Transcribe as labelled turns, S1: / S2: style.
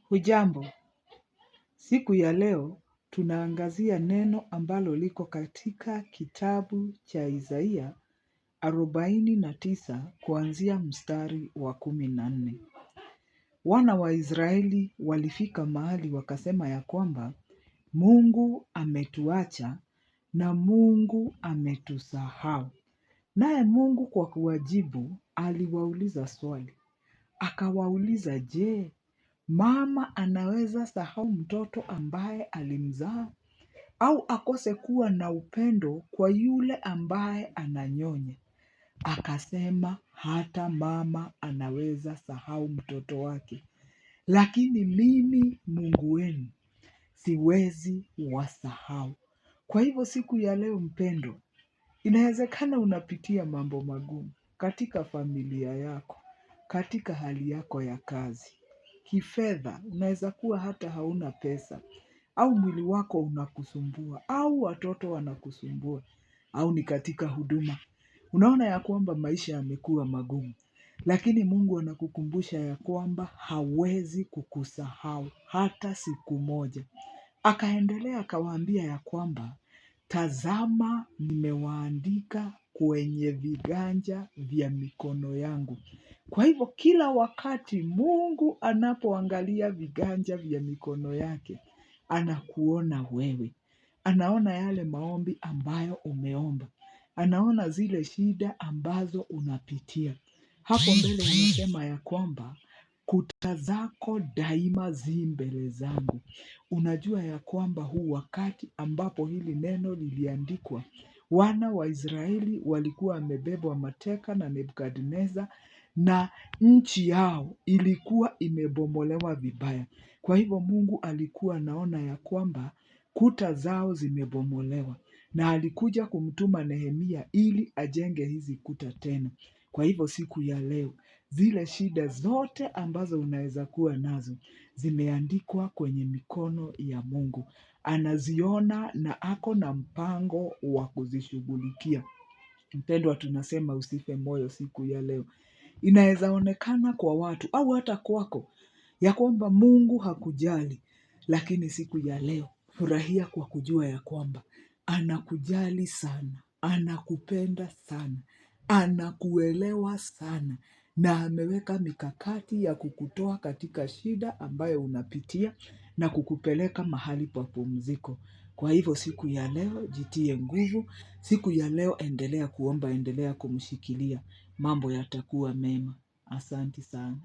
S1: Hujambo, siku ya leo tunaangazia neno ambalo liko katika kitabu cha Isaia 49 kuanzia mstari wa 14. Wana wa Israeli walifika mahali wakasema ya kwamba Mungu ametuacha na Mungu ametusahau. Naye Mungu kwa kuwajibu aliwauliza swali. Akawauliza, je, mama anaweza sahau mtoto ambaye alimzaa? Au akose kuwa na upendo kwa yule ambaye ananyonya? Akasema hata mama anaweza sahau mtoto wake. Lakini mimi Mungu wenu siwezi wasahau. Kwa hivyo siku ya leo mpendwa, inawezekana unapitia mambo magumu katika familia yako, katika hali yako ya kazi. Kifedha, unaweza kuwa hata hauna pesa, au mwili wako unakusumbua, au watoto wanakusumbua, au ni katika huduma. Unaona ya kwamba maisha yamekuwa magumu, lakini Mungu anakukumbusha ya kwamba hawezi kukusahau hata siku moja. Akaendelea akawaambia ya kwamba, tazama nimewaandika kwenye viganja vya mikono yangu. Kwa hivyo kila wakati Mungu anapoangalia viganja vya mikono yake, anakuona wewe. Anaona yale maombi ambayo umeomba. Anaona zile shida ambazo unapitia. Hapo mbele anasema ya kwamba kuta zako daima zi mbele zangu. Unajua ya kwamba huu wakati ambapo hili neno liliandikwa, wana wa Israeli walikuwa wamebebwa mateka na Nebukadneza na nchi yao ilikuwa imebomolewa vibaya. Kwa hivyo Mungu alikuwa anaona ya kwamba kuta zao zimebomolewa na alikuja kumtuma Nehemia ili ajenge hizi kuta tena. Kwa hivyo siku ya leo, zile shida zote ambazo unaweza kuwa nazo zimeandikwa kwenye mikono ya Mungu. Anaziona na ako na mpango wa kuzishughulikia. Mpendwa, tunasema usife moyo siku ya leo. Inaweza onekana kwa watu au hata kwako ya kwamba Mungu hakujali, lakini siku ya leo furahia kwa kujua ya kwamba anakujali sana, anakupenda sana, anakuelewa sana, na ameweka mikakati ya kukutoa katika shida ambayo unapitia na kukupeleka mahali pa pumziko. Kwa hivyo siku ya leo jitie nguvu, siku ya leo endelea kuomba, endelea kumshikilia, mambo yatakuwa mema. Asanti sana.